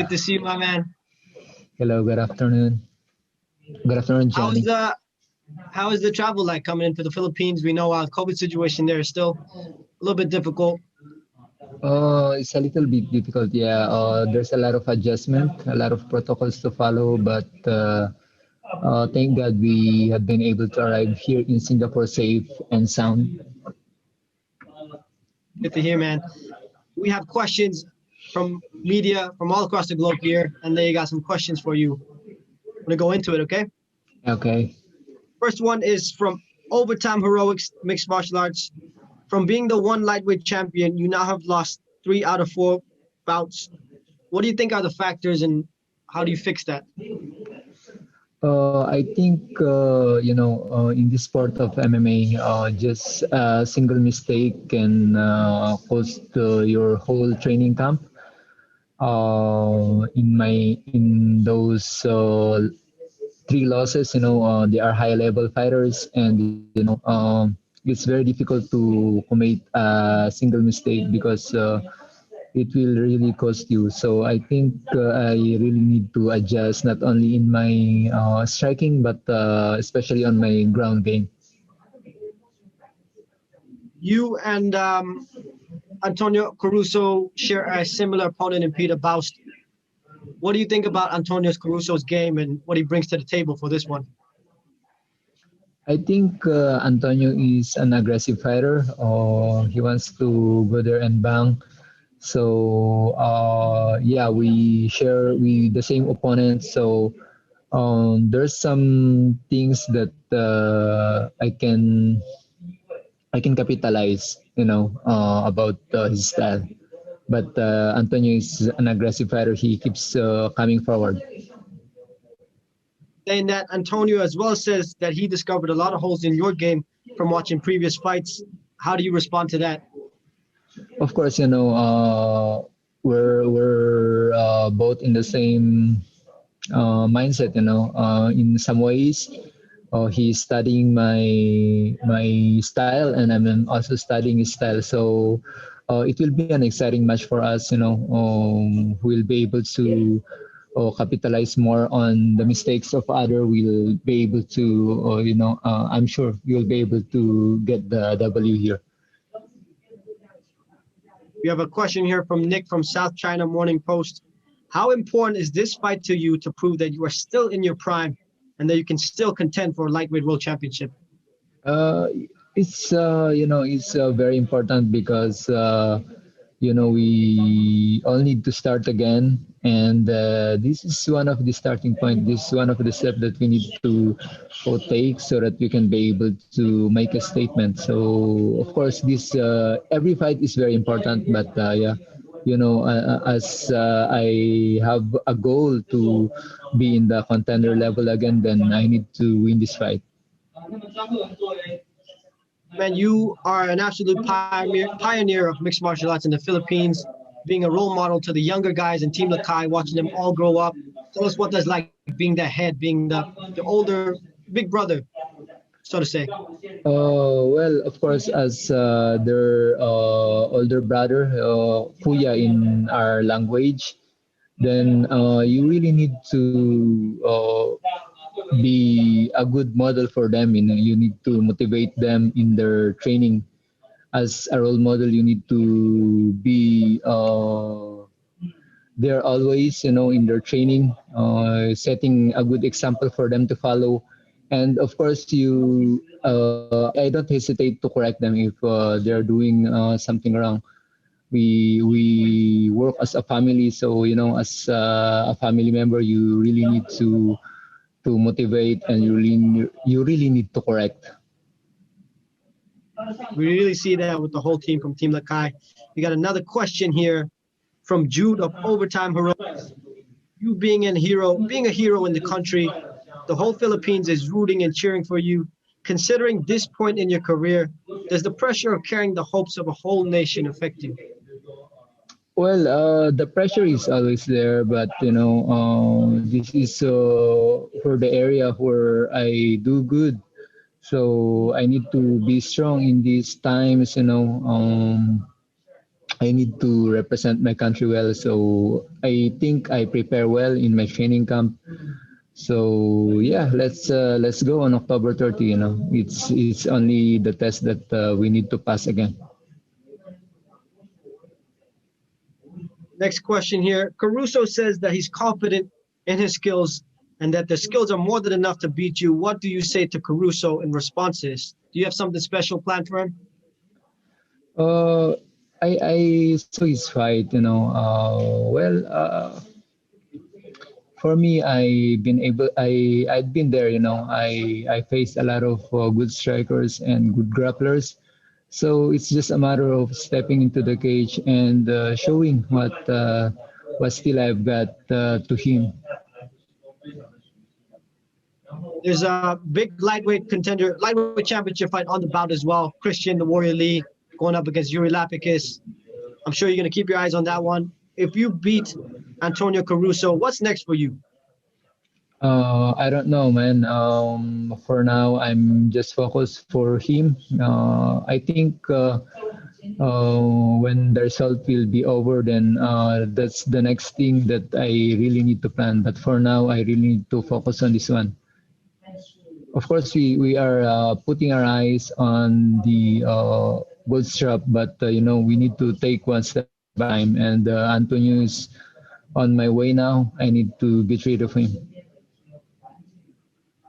Good to see you, my man. Hello, good afternoon. Good afternoon, How is Johnny. the how is the travel like coming into the Philippines? We know COVID situation there is still a little bit difficult. It's a little bit difficult, yeah. There's a lot of adjustment, a lot of protocols to follow, but thank God we have been able to arrive here in Singapore safe and sound. Good to hear, man. We have questions from media from all across the globe here, and they got some questions for you. I'm gonna go into it, okay? Okay. First one is from Overtime Heroics Mixed Martial Arts. From being the one lightweight champion, you now have lost 3 out of 4 bouts. What do you think are the factors, and how do you fix that? I think, in this sport of MMA, just a single mistake can cost your whole training camp. In those 3 losses, they are high level fighters, and it's very difficult to commit a single mistake because it will really cost you. So I think I really need to adjust not only in my striking but especially on my ground game. You and Antonio Caruso share a similar opponent in Peter Baust. What do you think about Antonio Caruso's game and what he brings to the table for this one? I think Antonio is an aggressive fighter. He wants to go there and bang. So yeah, we share we the same opponent. So there's some things that I can capitalize, about his style. But Antonio is an aggressive fighter. He keeps coming forward. Saying that Antonio as well says that he discovered a lot of holes in your game from watching previous fights. How do you respond to that? Of course, we're both in the same mindset. In some ways, he's studying my style, and I'm also studying his style. So it will be an exciting match for us. We'll be able to capitalize more on the mistakes of other. We'll be able to, I'm sure we'll be able to get the W here. We have a question here from Nick from South China Morning Post. How important is this fight to you to prove that you are still in your prime and that you can still contend for a lightweight world championship? Uh, it's very important because we all need to start again, and this is one of the starting point. This is one of the steps that we need to take so that we can be able to make a statement. So of course, this every fight is very important, but yeah. As I have a goal to be in the contender level again, then I need to win this fight. Man, you are an absolute pioneer of mixed martial arts in the Philippines, being a role model to the younger guys in Team Lakay, watching them all grow up. Tell us what that's like being the head, being the older big brother, so to say. Well, of course, as their older brother, kuya in our language, then you really need to be a good model for them. You need to motivate them in their training. As a role model, you need to be there always, in their training, setting a good example for them to follow. And of course, I don't hesitate to correct them if they're doing something wrong. We work as a family, so as a family member, you really need to motivate, and you really need to correct. We really see that with the whole team from Team Lakay. We got another question here from Jude of Overtime Heroics. You being a hero in the country, the whole Philippines is rooting and cheering for you. Considering this point in your career, does the pressure of carrying the hopes of a whole nation affect you? Well, the pressure is always there, but this is for the area where I do good. So I need to be strong in these times. I need to represent my country well. So I think I prepare well in my training camp. So yeah, let's go on October 30. You know, it's only the test that we need to pass again. Next question here. Caruso says that he's confident in his skills and that the skills are more than enough to beat you. What do you say to Caruso in response to this? Do you have something special planned for him? Uh, I saw his fight. You know, for me, I'd been there. You know, I faced a lot of good strikers and good grapplers. So it's just a matter of stepping into the cage and showing what skill I've got to him. There's a big lightweight championship fight on the bout as well. Christian, the Warrior Lee, going up against Yuri Lapikis. I'm sure you're going to keep your eyes on that one. If you beat Antonio Caruso, what's next for you? I don't know, man. For now, I'm just focused for him. I think when the result will be over, then that's the next thing that I really need to plan. But for now, I really need to focus on this one. Of course, we are putting our eyes on the gold strap, but you know we need to take one step at a time. And Antonio is on my way now. I need to get rid of him.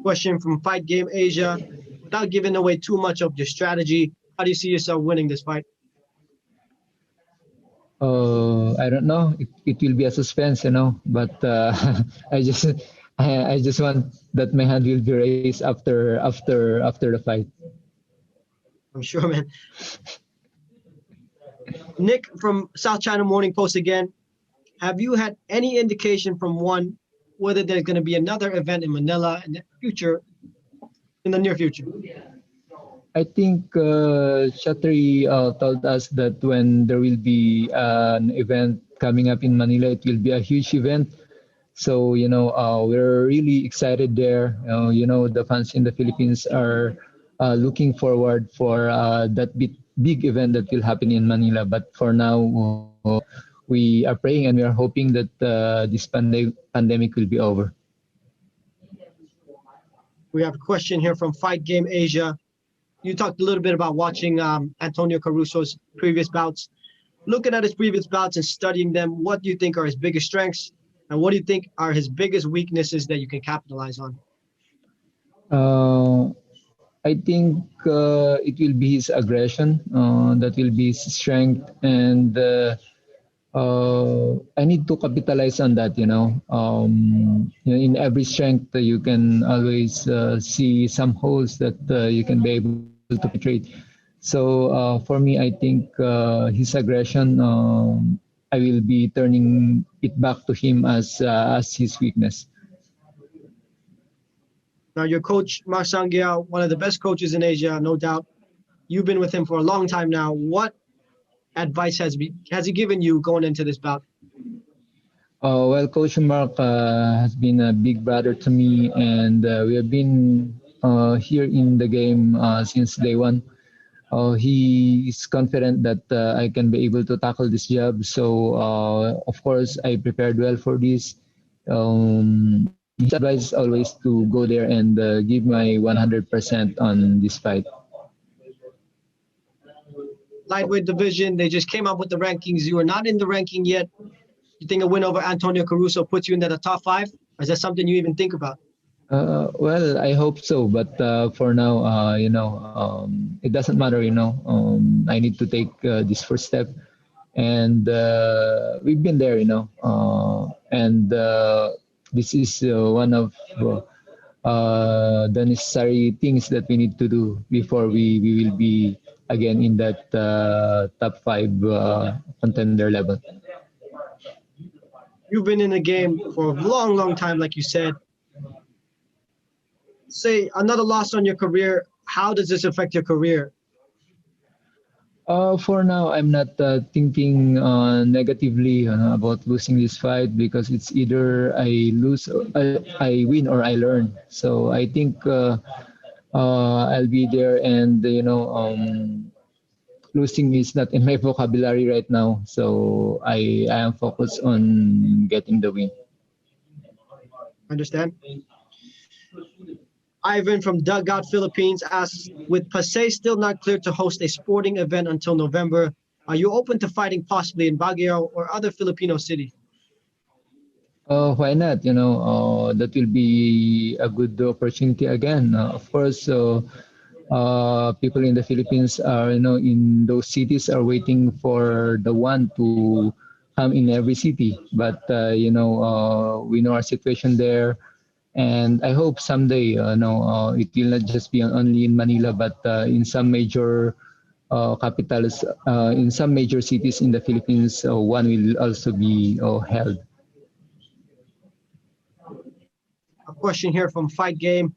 Question from Fight Game Asia. Without giving away too much of your strategy, how do you see yourself winning this fight? I don't know. It will be a suspense, you know. But I just I just want that my hand will be raised after the fight. I'm sure, man. Nick from South China Morning Post again. Have you had any indication from one whether there's going to be another event in Manila in the near future? I think Chatri told us that when there will be an event coming up in Manila, it will be a huge event. So you know, we're really excited there. You know, the fans in the Philippines are looking forward for that big event that will happen in Manila. But for now, we are praying and we are hoping that this pandemic will be over. We have a question here from Fight Game Asia. You talked a little bit about watching Antonio Caruso's previous bouts. Looking at his previous bouts and studying them, what do you think are his biggest strengths? And what do you think are his biggest weaknesses that you can capitalize on? I think it will be his aggression, that will be his strength, and I need to capitalize on that. You know, in every strength, you can always see some holes that you can be able to penetrate. So for me, I think his aggression, I will be turning it back to him as his weakness. Now, your coach, Mark Sangya, one of the best coaches in Asia, no doubt. You've been with him for a long time now. What advice has he given you going into this bout? Well, Coach Mark has been a big brother to me, and we have been here in the game since day one. He is confident that I can be able to tackle this job. So, of course, I prepared well for this. His advice is always to go there and give my 100% on this fight. Lightweight division, they just came up with the rankings. You are not in the ranking yet. You think a win over Antonio Caruso puts you into the top 5? Or is that something you even think about? Well, I hope so, but for now, it doesn't matter. I need to take this first step, and we've been there. And this is one of the necessary things that we need to do before we will be again in that top 5 contender level. You've been in the game for a long, long time, like you said. Say another loss on your career. How does this affect your career? For now, I'm not thinking negatively about losing this fight because it's either I lose, or I win, or I learn. So I think I'll be there, and losing is not in my vocabulary right now. So I am focused on getting the win. Understand? Ivan from Dugout Philippines asks, with Pasay still not clear to host a sporting event until November, are you open to fighting possibly in Baguio or other Filipino cities? Why not? That will be a good opportunity again. Of course, people in the Philippines are, in those cities are waiting for the one to come in every city. But, we know our situation there. And I hope someday, it will not just be only in Manila, but in some major capitals, in some major cities in the Philippines, one will also be held. A question here from Fight Game.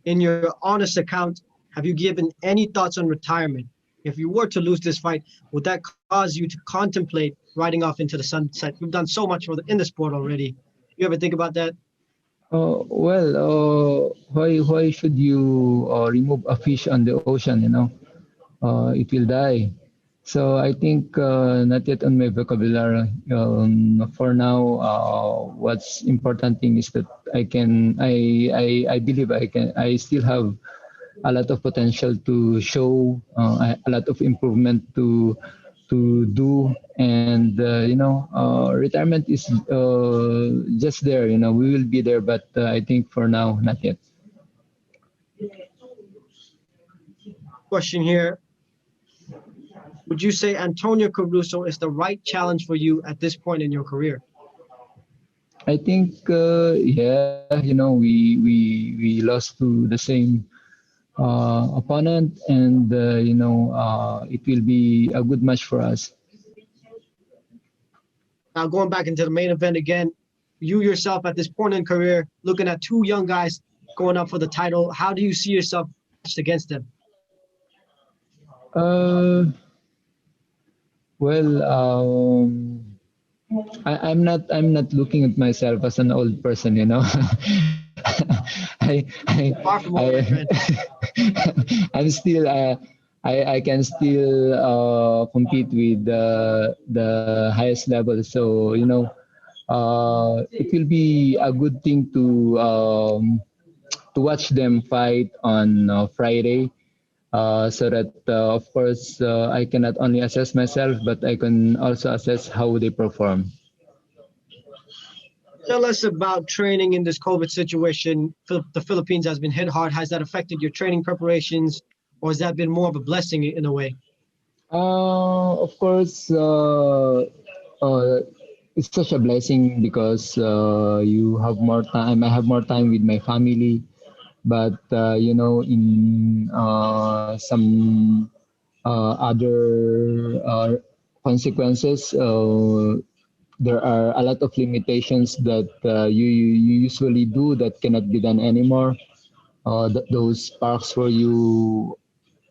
In your honest account, have you given any thoughts on retirement? If you were to lose this fight, would that cause you to contemplate riding off into the sunset? You've done so much in the sport already. You ever think about that? Why should you remove a fish on the ocean? It will die. So I think not yet on my vocabulary. For now, what's important thing is that I believe I still have a lot of potential to show, a lot of improvement to do, and retirement is just there. We will be there, but I think for now, not yet. Question here. Would you say Antonio Caruso is the right challenge for you at this point in your career? I think, yeah, we lost to the same opponent, and it will be a good match for us. Now going back into the main event again, you yourself at this point in career, looking at two young guys going up for the title, how do you see yourself matched against them? Well, I'm not looking at myself as an old person. Far from old, my friend. I'm still I can still compete with the highest level. So it will be a good thing to watch them fight on Friday. So that of course I can not only assess myself, but I can also assess how they perform. Tell us about training in this COVID situation. The Philippines has been hit hard. Has that affected your training preparations, or has that been more of a blessing in a way? Of course, it's such a blessing because you have more time. I have more time with my family, but in some other consequences, there are a lot of limitations that you usually do that cannot be done anymore. Those parks where you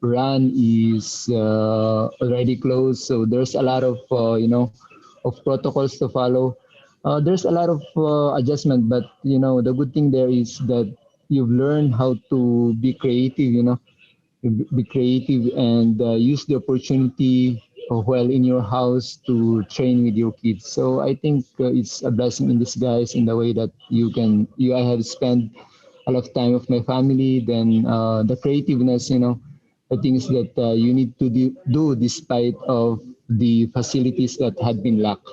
run is already closed, so there's a lot of of protocols to follow. There's a lot of adjustment, but the good thing there is that you've learned how to be creative. Be creative and use the opportunity while in your house to train with your kids. So I think it's a blessing in disguise in the way that I have spent a lot of time with my family. Then the creativeness, the things that you need to do despite of the facilities that had been lacked.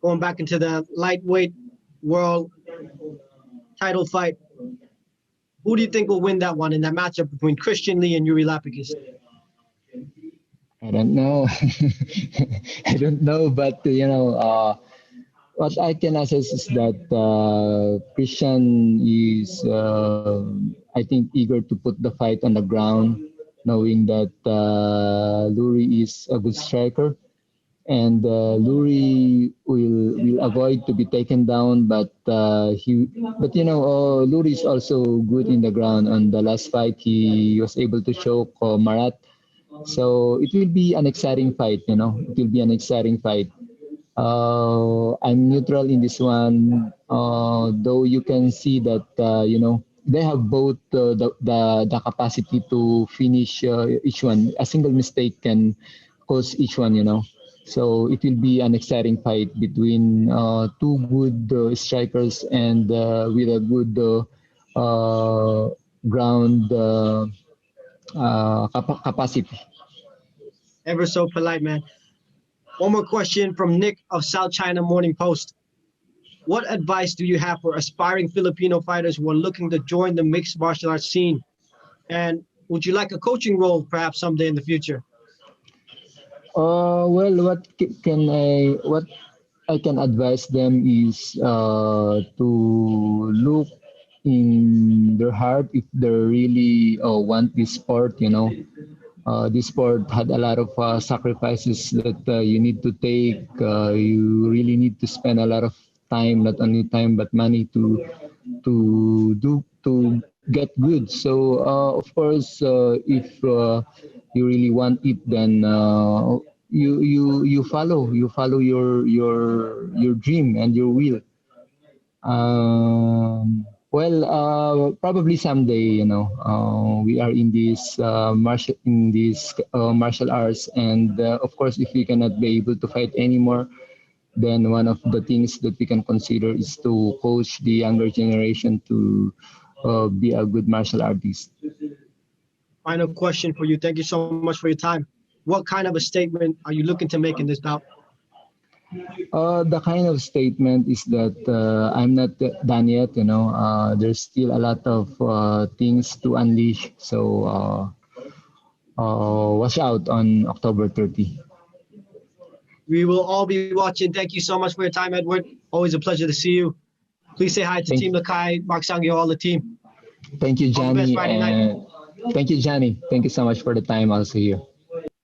Going back into the lightweight world title fight, who do you think will win that one in that matchup between Christian Lee and Yuri Lapikis? I don't know. I don't know, but what I can assess is that Christian is, I think, eager to put the fight on the ground, knowing that Luri is a good striker, and Luri will avoid to be taken down, but Luri is also good in the ground. On the last fight, he was able to choke Marat, so it will be an exciting fight. It will be an exciting fight. I'm neutral in this one, though you can see that they have both the capacity to finish each one. A single mistake can cause each one, you know. So it will be an exciting fight between two good strikers and with a good ground capacity. Ever so polite, man. One more question from Nick of South China Morning Post. What advice do you have for aspiring Filipino fighters who are looking to join the mixed martial arts scene? And would you like a coaching role perhaps someday in the future? Well, what I can advise them is to look in their heart if they really want this sport. You know, this sport had a lot of sacrifices that you need to take. You really need to spend a lot of time, not only time but money to get good. So of course, if you really want it, then you follow your dream and your will. Probably someday, you know, we are in this martial arts, and of course, if we cannot be able to fight anymore, then one of the things that we can consider is to coach the younger generation to be a good martial artist. Final question for you. Thank you so much for your time. What kind of a statement are you looking to make in this bout? The kind of statement is that I'm not done yet. You know, there's still a lot of things to unleash. So watch out on October 30. We will all be watching. Thank you so much for your time, Edward. Always a pleasure to see you. Please say hi to Team Lakai, Mark Sangyo, all the team. Thank you, All the best Johnny. Friday night. Thank you, Johnny. Thank you so much for the time also here.